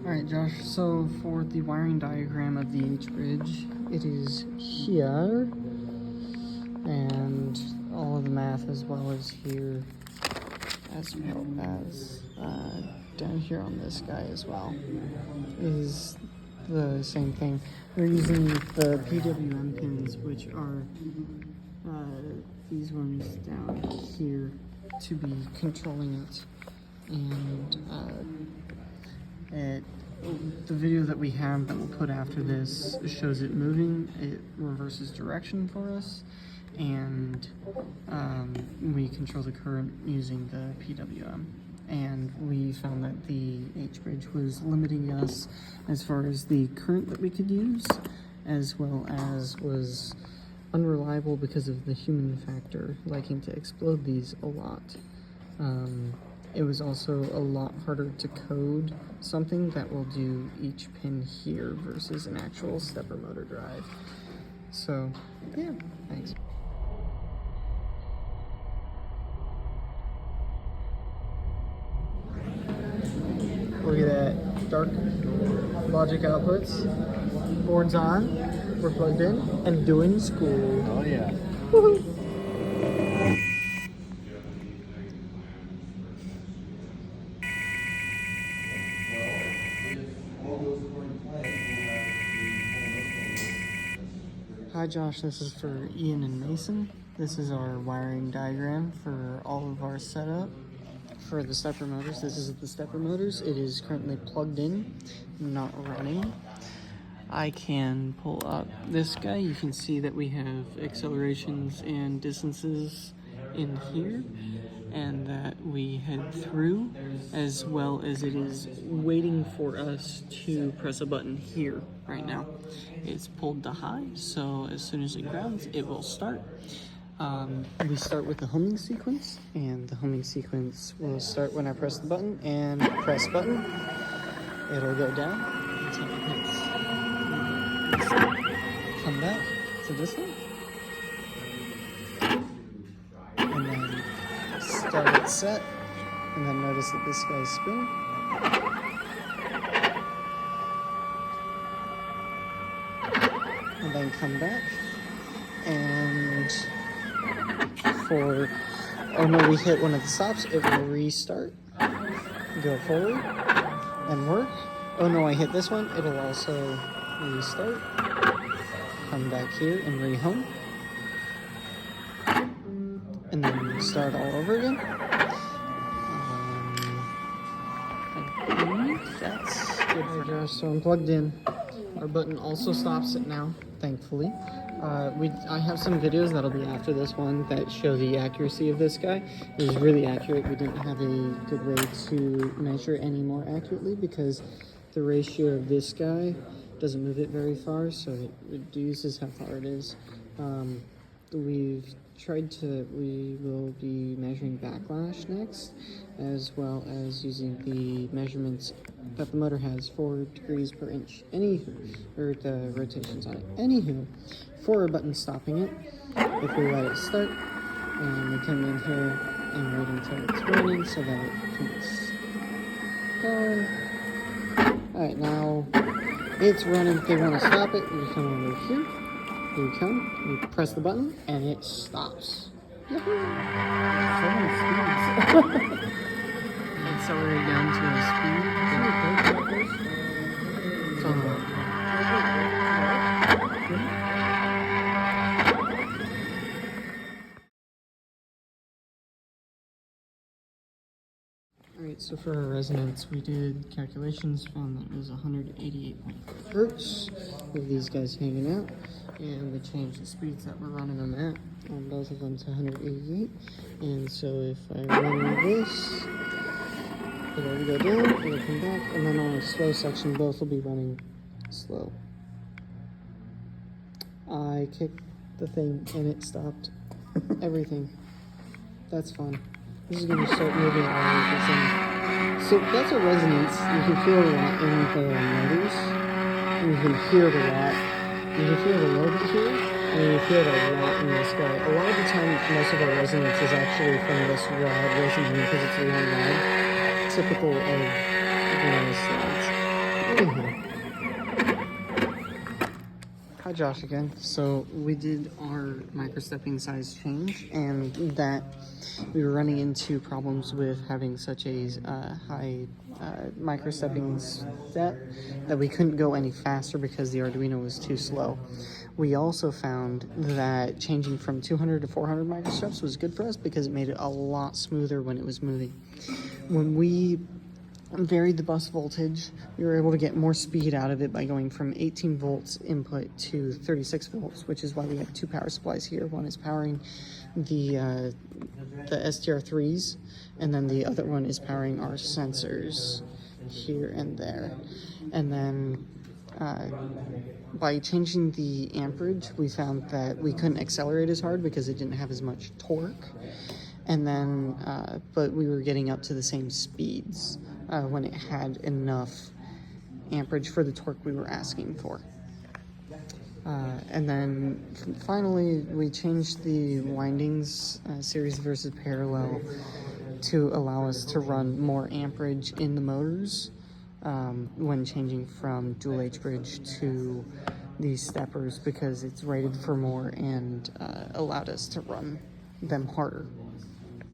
Alright, Josh, so for the wiring diagram of the H-bridge, it is here, and all of the math as well as here, as well as down here on this guy as well, is the same thing. We're using the PWM pins, which are these ones down here, to be controlling it. And the video that we have that we'll put after this shows it moving. It reverses direction for us, and we control the current using the PWM. And we found that the H-bridge was limiting us as far as the current that we could use, as well as was unreliable because of the human factor liking to explode these a lot. It was also a lot harder to code something that will do each pin here versus an actual stepper motor drive. So, yeah, thanks. Look at that, dark logic outputs. Board's on, we're plugged in, and doing school. Oh yeah. Woohoo! Hi Josh, this is for Ian and Mason. This is our wiring diagram for all of our setup for the stepper motors. This is the stepper motors. It is currently plugged in, not running. I can pull up this guy. You can see that we have accelerations and distances in here, and that we head through, as well as it is waiting for us to press a button here right now. It's pulled to high, so as soon as it grounds, it will start. We start with the homing sequence, and the homing sequence will start when I press the button, and press button. It'll go down until it hits. Come back to this one, and then start it set, and then notice that this guy's spinning. And then come back, and oh no, we hit one of the stops, it will restart, go forward, and work. Oh no, I hit this one, it'll also restart, come back here and rehome, and then start all over again. I believe that's good for Josh, so I'm plugged in. Our button also stops it now, thankfully. I have some videos that'll be after this one that show the accuracy of this guy. It was really accurate. We didn't have a good way to measure any more accurately because the ratio of this guy doesn't move it very far, so it reduces how far it is. We will be measuring backlash next, as well as using the measurements that the motor has, 4 degrees per inch, or the rotations on it. Anywho, for a button stopping it, if we let it start, and we come in here and wait until it's running so that it keeps going. Alright, now it's running. If they want to stop it, we come over here. We press the button, and it stops. Yahoo! So many speeds. Accelerate down to a speed. It's on the right. Alright, so for our resonance, we did calculations, found that it was 188.5 hertz with these guys hanging out, and we changed the speeds that we're running them at on both of them to 188. And so if I run this, it'll go down, it'll come back, and then on a slow section, both will be running slow. I kicked the thing and it stopped everything. That's fun. This is going to start moving all of this in. So that's a resonance. You can feel it a lot in the motors. You can hear it a lot. You can feel it a little bit here, and you can feel it a lot in this guy. A lot of the time, most of our resonance is actually from this rod resonance because it's really loud. Typical of the slides. Hi Josh again. So we did our microstepping size change, and that we were running into problems with having such a high microstepping step that we couldn't go any faster because the Arduino was too slow. We also found that changing from 200 to 400 microsteps was good for us because it made it a lot smoother when it was moving. When we varied the bus voltage, we were able to get more speed out of it by going from 18 volts input to 36 volts, which is why we have two power supplies here. One is powering the STR3s, and then the other one is powering our sensors here and there. And then by changing the amperage, we found that we couldn't accelerate as hard because it didn't have as much torque. And then, but we were getting up to the same speeds when it had enough amperage for the torque we were asking for. And then finally, we changed the windings, series versus parallel, to allow us to run more amperage in the motors when changing from dual H bridge to these steppers, because it's rated for more and allowed us to run them harder.